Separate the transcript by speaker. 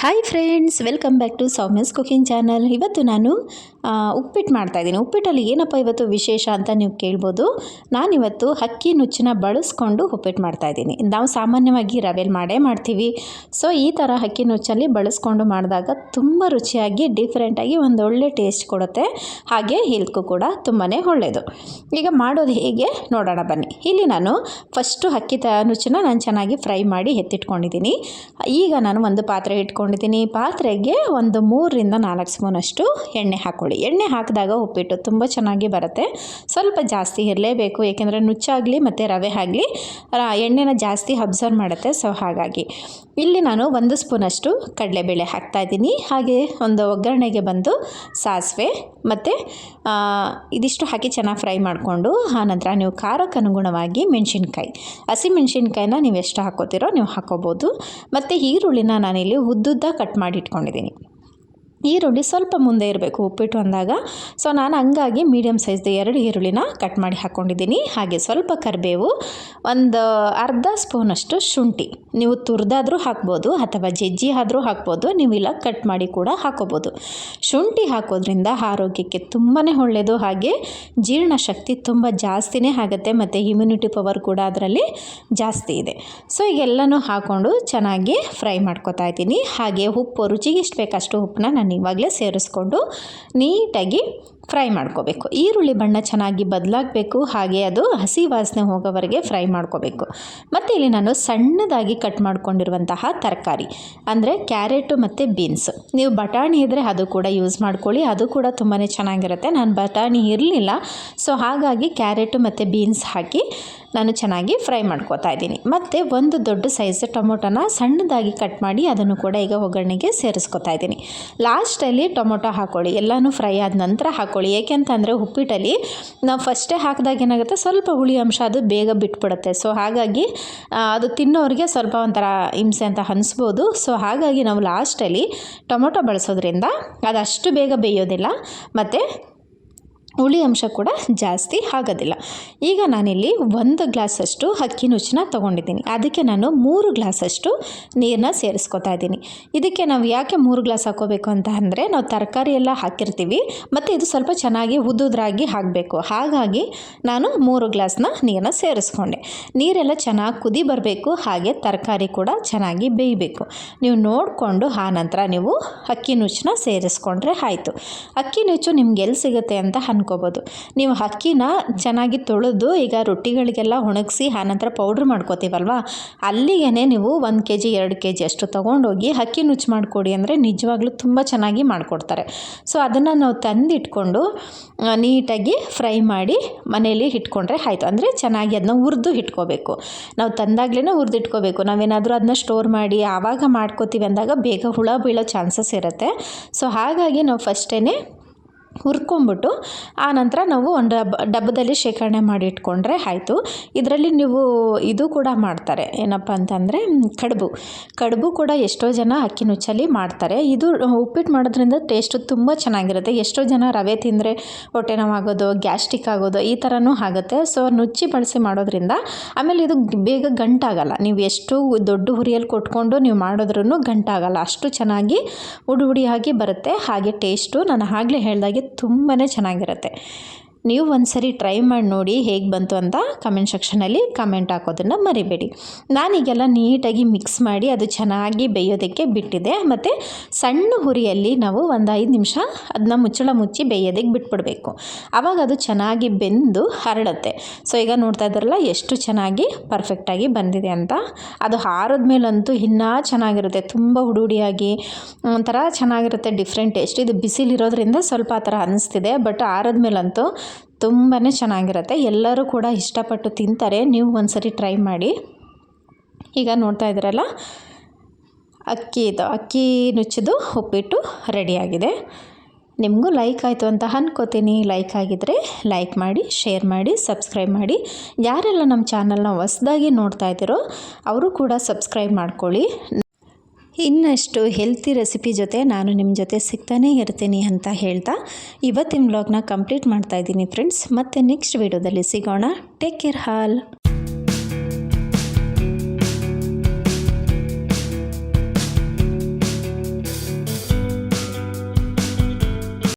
Speaker 1: Hi friends, welcome back to Soumya's cooking channel. ಇವತ್ತು ನಾನು ಉಪ್ಪಿಟ್ಟು ಮಾಡ್ತಾಯಿದ್ದೀನಿ. ಉಪ್ಪಿಟ್ಟಲ್ಲಿ ಏನಪ್ಪ ಇವತ್ತು ವಿಶೇಷ ಅಂತ ನೀವು ಕೇಳ್ಬೋದು. ನಾನಿವತ್ತು ಅಕ್ಕಿ ನುಚ್ಚನ್ನ ಬಳಸ್ಕೊಂಡು ಉಪ್ಪಿಟ್ಟು ಮಾಡ್ತಾಯಿದ್ದೀನಿ. ನಾವು ಸಾಮಾನ್ಯವಾಗಿ ರವೆಯಲ್ಲಿ ಮಾಡೇ ಮಾಡ್ತೀವಿ. ಸೊ ಈ ಥರ ಅಕ್ಕಿ ನುಚ್ಚಲ್ಲಿ ಬಳಸ್ಕೊಂಡು ಮಾಡಿದಾಗ ತುಂಬ ರುಚಿಯಾಗಿ ಡಿಫ್ರೆಂಟಾಗಿ ಒಂದು ಒಳ್ಳೆ ಟೇಸ್ಟ್ ಕೊಡುತ್ತೆ. ಹಾಗೆ ಹೆಲ್ತ್ಗೂ ಕೂಡ ತುಂಬಾ ಒಳ್ಳೆಯದು. ಈಗ ಮಾಡೋದು ಹೇಗೆ ನೋಡೋಣ ಬನ್ನಿ. ಇಲ್ಲಿ ನಾನು ಫಸ್ಟು ಅಕ್ಕಿ ನುಚ್ಚನ್ನ ನಾನು ಚೆನ್ನಾಗಿ ಫ್ರೈ ಮಾಡಿ ಎತ್ತಿಟ್ಕೊಂಡಿದ್ದೀನಿ. ಈಗ ನಾನು ಒಂದು ಪಾತ್ರೆ ಇಟ್ಕೊಂಡಿದ್ದೀನಿ. ಪಾತ್ರೆಗೆ ಒಂದು 3 ರಿಂದ 4 ಸ್ಪೂನಷ್ಟು ಎಣ್ಣೆ ಹಾಕ್ಕೊಳ್ಳಿ. ಎಣ್ಣೆ ಹಾಕಿದಾಗ ಉಪ್ಪಿಟ್ಟು ತುಂಬ ಚೆನ್ನಾಗಿ ಬರುತ್ತೆ. ಸ್ವಲ್ಪ ಜಾಸ್ತಿ ಇರಲೇಬೇಕು, ಏಕೆಂದರೆ ನುಚ್ಚಾಗಲಿ ಮತ್ತು ರವೆ ಆಗಲಿ ಎಣ್ಣೆನ ಜಾಸ್ತಿ ಅಬ್ಸರ್ವ್ ಮಾಡುತ್ತೆ. ಸೊ ಹಾಗಾಗಿ ಇಲ್ಲಿ ನಾನು 1 ಸ್ಪೂನಷ್ಟು ಕಡಲೆಬೇಳೆ ಹಾಕ್ತಾಯಿದ್ದೀನಿ. ಹಾಗೆ ಒಂದು ಒಗ್ಗರಣೆಗೆ ಬಂದು ಸಾಸಿವೆ ಮತ್ತು ಇದಿಷ್ಟು ಹಾಕಿ ಚೆನ್ನಾಗಿ ಫ್ರೈ ಮಾಡಿಕೊಂಡು ಆನಂತರ ನೀವು ಖಾರಕ್ಕೆ ಅನುಗುಣವಾಗಿ ಮೆಣಸಿನ್ಕಾಯಿ, ಹಸಿಮೆಣಸಿನ್ಕಾಯಿನ ನೀವು ಎಷ್ಟು ಹಾಕೋತೀರೋ ನೀವು ಹಾಕೋಬೋದು. ಮತ್ತು ಈರುಳ್ಳಿನ ನಾನಿಲ್ಲಿ ಉದ್ದುದ್ದ ಕಟ್ ಮಾಡಿ ಇಟ್ಕೊಂಡಿದ್ದೀನಿ. ಈರುಳ್ಳಿ ಸ್ವಲ್ಪ ಮುಂದೆ ಇರಬೇಕು ಉಪ್ಪಿಟ್ಟು ಅಂದಾಗ. ಸೊ ನಾನು ಹಂಗಾಗಿ ಮೀಡಿಯಮ್ ಸೈಜ್ದು 2 ಈರುಳ್ಳಿನ ಕಟ್ ಮಾಡಿ ಹಾಕ್ಕೊಂಡಿದ್ದೀನಿ. ಹಾಗೆ ಸ್ವಲ್ಪ ಕರಿಬೇವು, ಒಂದು ಅರ್ಧ ಸ್ಪೂನಷ್ಟು ಶುಂಠಿ, ನೀವು ತುರಿದಾದರೂ ಹಾಕ್ಬೋದು ಅಥವಾ ಜಜ್ಜಿ ಆದರೂ ಹಾಕ್ಬೋದು. ನೀವು ಇಲ್ಲ ಕಟ್ ಮಾಡಿ ಕೂಡ ಹಾಕೋಬೋದು. ಶುಂಠಿ ಹಾಕೋದ್ರಿಂದ ಆರೋಗ್ಯಕ್ಕೆ ತುಂಬಾ ಒಳ್ಳೆಯದು. ಹಾಗೆ ಜೀರ್ಣಶಕ್ತಿ ತುಂಬ ಜಾಸ್ತಿನೇ ಆಗುತ್ತೆ ಮತ್ತು ಇಮ್ಯುನಿಟಿ ಪವರ್ ಕೂಡ ಅದರಲ್ಲಿ ಜಾಸ್ತಿ ಇದೆ. ಸೊ ಈಗೆಲ್ಲನೂ ಹಾಕ್ಕೊಂಡು ಚೆನ್ನಾಗಿ ಫ್ರೈ ಮಾಡ್ಕೊತಾ ಇದ್ದೀನಿ. ಹಾಗೆ ಉಪ್ಪು ರುಚಿಗೆ ಎಷ್ಟು ಬೇಕಷ್ಟು ಉಪ್ಪನ್ನ ನಾನು ಇವಾಗಲೇ ಸೇರಿಸ್ಕೊಂಡು ನೀಟಾಗಿ ಫ್ರೈ ಮಾಡ್ಕೋಬೇಕು. ಈರುಳ್ಳಿ ಬಣ್ಣ ಚೆನ್ನಾಗಿ ಬದಲಾಗಬೇಕು. ಹಾಗೆ ಅದು ಹಸಿ ವಾಸನೆ ಹೋಗೋವರೆಗೆ ಫ್ರೈ ಮಾಡ್ಕೋಬೇಕು. ಮತ್ತು ಇಲ್ಲಿ ನಾನು ಸಣ್ಣದಾಗಿ ಕಟ್ ಮಾಡ್ಕೊಂಡಿರುವಂತಹ ತರಕಾರಿ ಅಂದರೆ ಕ್ಯಾರೆಟು ಮತ್ತು ಬೀನ್ಸ್, ನೀವು ಬಟಾಣಿ ಇದ್ದರೆ ಅದು ಕೂಡ ಯೂಸ್ ಮಾಡ್ಕೊಳ್ಳಿ, ಅದು ಕೂಡ ತುಂಬಾ ಚೆನ್ನಾಗಿರುತ್ತೆ. ನಾನು ಬಟಾಣಿ ಇರಲಿಲ್ಲ, ಸೊ ಹಾಗಾಗಿ ಕ್ಯಾರೆಟು ಮತ್ತು ಬೀನ್ಸ್ ಹಾಕಿ ನಾನು ಚೆನ್ನಾಗಿ ಫ್ರೈ ಮಾಡ್ಕೋತಾ ಇದ್ದೀನಿ. ಮತ್ತು ಒಂದು ದೊಡ್ಡ ಸೈಜ್ ಟೊಮೊಟೊನ ಸಣ್ಣದಾಗಿ ಕಟ್ ಮಾಡಿ ಅದನ್ನು ಕೂಡ ಈಗ ಒಗ್ಗರಣೆಗೆ ಸೇರಿಸ್ಕೊತಾ ಇದ್ದೀನಿ. ಲಾಸ್ಟಲ್ಲಿ ಟೊಮೊಟೊ ಹಾಕ್ಕೊಳ್ಳಿ, ಎಲ್ಲನೂ ಫ್ರೈ ಆದ ನಂತರ ಹಾಕ್ಕೊಳ್ಳಿ. ಏಕೆಂತಂದರೆ ಉಪ್ಪಿಟ್ಟಲ್ಲಿ ನಾವು ಫಸ್ಟೇ ಹಾಕಿದಾಗ ಏನಾಗುತ್ತೆ, ಸ್ವಲ್ಪ ಹುಳಿ ಅಂಶ ಅದು ಬೇಗ ಬಿಟ್ಬಿಡುತ್ತೆ. ಸೊ ಹಾಗಾಗಿ ಅದು ತಿನ್ನೋರಿಗೆ ಸ್ವಲ್ಪ ಒಂಥರ ಹಿಂಸೆ ಅಂತ ಅನಿಸ್ಬೋದು. ಸೊ ಹಾಗಾಗಿ ನಾವು ಲಾಸ್ಟಲ್ಲಿ ಟೊಮೊಟೊ ಬಳಸೋದ್ರಿಂದ ಅದಷ್ಟು ಬೇಗ ಬೇಯೋದಿಲ್ಲ ಮತ್ತು ಹುಳಿ ಅಂಶ ಕೂಡ ಜಾಸ್ತಿ ಆಗೋದಿಲ್ಲ. ಈಗ ನಾನಿಲ್ಲಿ 1 ಗ್ಲಾಸಷ್ಟು ಅಕ್ಕಿ ನುಚ್ಚನ್ನ ತೊಗೊಂಡಿದ್ದೀನಿ. ಅದಕ್ಕೆ ನಾನು 3 ಗ್ಲಾಸಷ್ಟು ನೀರನ್ನ ಸೇರಿಸ್ಕೊತಾ ಇದ್ದೀನಿ. ಇದಕ್ಕೆ ನಾವು ಯಾಕೆ 3 ಗ್ಲಾಸ್ ಹಾಕೋಬೇಕು ಅಂತ ಅಂದರೆ, ನಾವು ತರಕಾರಿ ಎಲ್ಲ ಹಾಕಿರ್ತೀವಿ ಮತ್ತು ಇದು ಸ್ವಲ್ಪ ಚೆನ್ನಾಗಿ ಉದ್ದುದ್ರಾಗಿ ಹಾಕಬೇಕು. ಹಾಗಾಗಿ ನಾನು 3 ಗ್ಲಾಸ್ನ ನೀರನ್ನ ಸೇರಿಸ್ಕೊಂಡೆ. ನೀರೆಲ್ಲ ಚೆನ್ನಾಗಿ ಕುದಿ ಬರಬೇಕು. ಹಾಗೆ ತರಕಾರಿ ಕೂಡ ಚೆನ್ನಾಗಿ ಬೇಯಬೇಕು. ನೀವು ನೋಡಿಕೊಂಡು ಆನಂತರ ನೀವು ಅಕ್ಕಿ ನುಚ್ಚನ್ನ ಸೇರಿಸ್ಕೊಂಡ್ರೆ ಆಯಿತು. ಅಕ್ಕಿ ನುಚ್ಚು ನಿಮ್ಗೆ ಎಲ್ಲಿ ಸಿಗುತ್ತೆ ಅಂತ ಅನ್ಕೋಬೋದು. ನೀವು ಅಕ್ಕಿನ ಚೆನ್ನಾಗಿ ತೊಳೆದು ಈಗ ರೊಟ್ಟಿಗಳಿಗೆಲ್ಲ ಒಣಗಿಸಿ ಆನಂತರ ಪೌಡ್ರ್ ಮಾಡ್ಕೋತೀವಲ್ವ, ಅಲ್ಲಿಗೆ ನೀವು 1 kg 2 kg ಅಷ್ಟು ತೊಗೊಂಡೋಗಿ ಅಕ್ಕಿ ನುಚ್ಚು ಮಾಡಿಕೊಡಿ ಅಂದರೆ ನಿಜವಾಗ್ಲೂ ತುಂಬ ಚೆನ್ನಾಗಿ ಮಾಡಿಕೊಡ್ತಾರೆ. ಸೊ ಅದನ್ನು ನಾವು ತಂದಿಟ್ಕೊಂಡು ನೀಟಾಗಿ ಫ್ರೈ ಮಾಡಿ ಮನೆಯಲ್ಲಿ ಇಟ್ಕೊಂಡ್ರೆ ಆಯಿತು. ಅಂದರೆ ಚೆನ್ನಾಗಿ ಅದನ್ನ ಹುರಿದು ಇಟ್ಕೋಬೇಕು. ನಾವು ತಂದಾಗಲೇ ಹುರಿದಿಟ್ಕೋಬೇಕು. ನಾವೇನಾದರೂ ಅದನ್ನ ಸ್ಟೋರ್ ಮಾಡಿ ಆವಾಗ ಮಾಡ್ಕೋತೀವಿ ಅಂದಾಗ ಬೇಗ ಹುಳ ಬೀಳೋ ಚಾನ್ಸಸ್ ಇರುತ್ತೆ. ಸೊ ಹಾಗಾಗಿ ನಾವು ಫಸ್ಟೇ ಹುರ್ಕೊಂಬಿಟ್ಟು ಆನಂತರ ನಾವು ಒಂದು ಡಬ್ಬದಲ್ಲಿ ಶೇಖರಣೆ ಮಾಡಿ ಇಟ್ಕೊಂಡ್ರೆ ಆಯಿತು. ಇದರಲ್ಲಿ ನೀವು ಇದು ಕೂಡ ಮಾಡ್ತಾರೆ, ಏನಪ್ಪ ಅಂತಂದರೆ ಕಡುಬು ಕೂಡ ಎಷ್ಟೋ ಜನ ಅಕ್ಕಿ ನುಚ್ಚಲ್ಲಿ ಮಾಡ್ತಾರೆ. ಇದು ಉಪ್ಪಿಟ್ಟು ಮಾಡೋದ್ರಿಂದ ಟೇಸ್ಟು ತುಂಬ ಚೆನ್ನಾಗಿರುತ್ತೆ. ಎಷ್ಟೋ ಜನ ರವೆ ತಿಂದರೆ ಹೊಟ್ಟೆ ನೋವಾಗೋದು, ಗ್ಯಾಸ್ಟ್ರಿಕ್ ಆಗೋದು ಈ ಥರನೂ ಆಗುತ್ತೆ. ಸೊ ನುಚ್ಚಿ ಬಳಸಿ ಮಾಡೋದ್ರಿಂದ ಆಮೇಲೆ ಇದು ಬೇಗ ಗಂಟಾಗಲ್ಲ. ನೀವು ಎಷ್ಟು ದೊಡ್ಡ ಹುರಿಯಲ್ಲಿ ಕೊಟ್ಕೊಂಡು ನೀವು ಮಾಡಿದ್ರೂ ಗಂಟಾಗಲ್ಲ. ಅಷ್ಟು ಚೆನ್ನಾಗಿ ಹುಡಿಯಾಗಿ ಬರುತ್ತೆ. ಹಾಗೆ ಟೇಸ್ಟು ನಾನು ಆಗಲೇ ಹೇಳ್ದಾಗೆ ತುಂಬಾ ಚೆನ್ನಾಗಿರುತ್ತೆ. ನೀವು ಒಂದ್ಸರಿ ಟ್ರೈ ಮಾಡಿ ನೋಡಿ ಹೇಗೆ ಬಂತು ಅಂತ ಕಮೆಂಟ್ ಸೆಕ್ಷನಲ್ಲಿ ಕಮೆಂಟ್ ಹಾಕೋದನ್ನು ಮರಿಬೇಡಿ. ನಾನೀಗೆಲ್ಲ ನೀಟಾಗಿ ಮಿಕ್ಸ್ ಮಾಡಿ ಅದು ಚೆನ್ನಾಗಿ ಬೇಯೋದಕ್ಕೆ ಬಿಟ್ಟಿದೆ. ಮತ್ತು ಸಣ್ಣ ಹುರಿಯಲ್ಲಿ ನಾವು ಒಂದು 5 ನಿಮಿಷ ಅದನ್ನ ಮುಚ್ಚಳ ಮುಚ್ಚಿ ಬೇಯೋದಕ್ಕೆ ಬಿಟ್ಬಿಡಬೇಕು. ಆವಾಗ ಅದು ಚೆನ್ನಾಗಿ ಬೆಂದು ಹರಡುತ್ತೆ. ಸೊ ಈಗ ನೋಡ್ತಾ ಇದ್ದಾರಲ್ಲ ಎಷ್ಟು ಚೆನ್ನಾಗಿ ಪರ್ಫೆಕ್ಟಾಗಿ ಬಂದಿದೆ ಅಂತ. ಅದು ಆರಿದ ಮೇಲಂತೂ ಇನ್ನೂ ಚೆನ್ನಾಗಿರುತ್ತೆ. ತುಂಬ ಹುಡಿಯಾಗಿ ಒಂಥರ ಚೆನ್ನಾಗಿರುತ್ತೆ, ಡಿಫ್ರೆಂಟ್ ಟೇಸ್ಟ್. ಇದು ಬಿಸಿಲಿರೋದ್ರಿಂದ ಸ್ವಲ್ಪ ಆ ಥರ ಅನ್ನಿಸ್ತಿದೆ, ಬಟ್ ಆರಿದ ಮೇಲಂತೂ ತುಂಬಾ ಚೆನ್ನಾಗಿರುತ್ತೆ. ಎಲ್ಲರೂ ಕೂಡ ಇಷ್ಟಪಟ್ಟು ತಿಂತಾರೆ. ನೀವು ಒಂದ್ಸರಿ ಟ್ರೈ ಮಾಡಿ. ಈಗ ನೋಡ್ತಾ ಇದ್ದೀರಲ್ಲ, ಅಕ್ಕಿ ನುಚ್ಚಿದು ಉಪ್ಪಿಟ್ಟು ರೆಡಿಯಾಗಿದೆ. ನಿಮಗೂ ಲೈಕ್ ಆಯಿತು ಅಂತ ಅಂದ್ಕೋತೀನಿ. ಲೈಕ್ ಆಗಿದ್ದರೆ ಲೈಕ್ ಮಾಡಿ, ಶೇರ್ ಮಾಡಿ, ಸಬ್ಸ್ಕ್ರೈಬ್ ಮಾಡಿ. ಯಾರೆಲ್ಲ ನಮ್ಮ ಚಾನಲ್ನ ಹೊಸದಾಗಿ ನೋಡ್ತಾ ಇದ್ದೀರೋ ಅವರು ಕೂಡ ಸಬ್ಸ್ಕ್ರೈಬ್ ಮಾಡ್ಕೊಳ್ಳಿ. ಇನ್ನಷ್ಟು ಹೆಲ್ತಿ ರೆಸಿಪಿ ಜೊತೆ ನಾನು ನಿಮ್ಮ ಜೊತೆ ಸಿಗ್ತಾನೇ ಇರ್ತೀನಿ ಅಂತ ಹೇಳ್ತಾ ಇವತ್ತಿನ ವ್ಲಾಗ್ನ ಕಂಪ್ಲೀಟ್ ಮಾಡ್ತಾಯಿದ್ದೀನಿ ಫ್ರೆಂಡ್ಸ್. ಮತ್ತೆ ನೆಕ್ಸ್ಟ್ ವೀಡಿಯೋದಲ್ಲಿ ಸಿಗೋಣ. Take care all.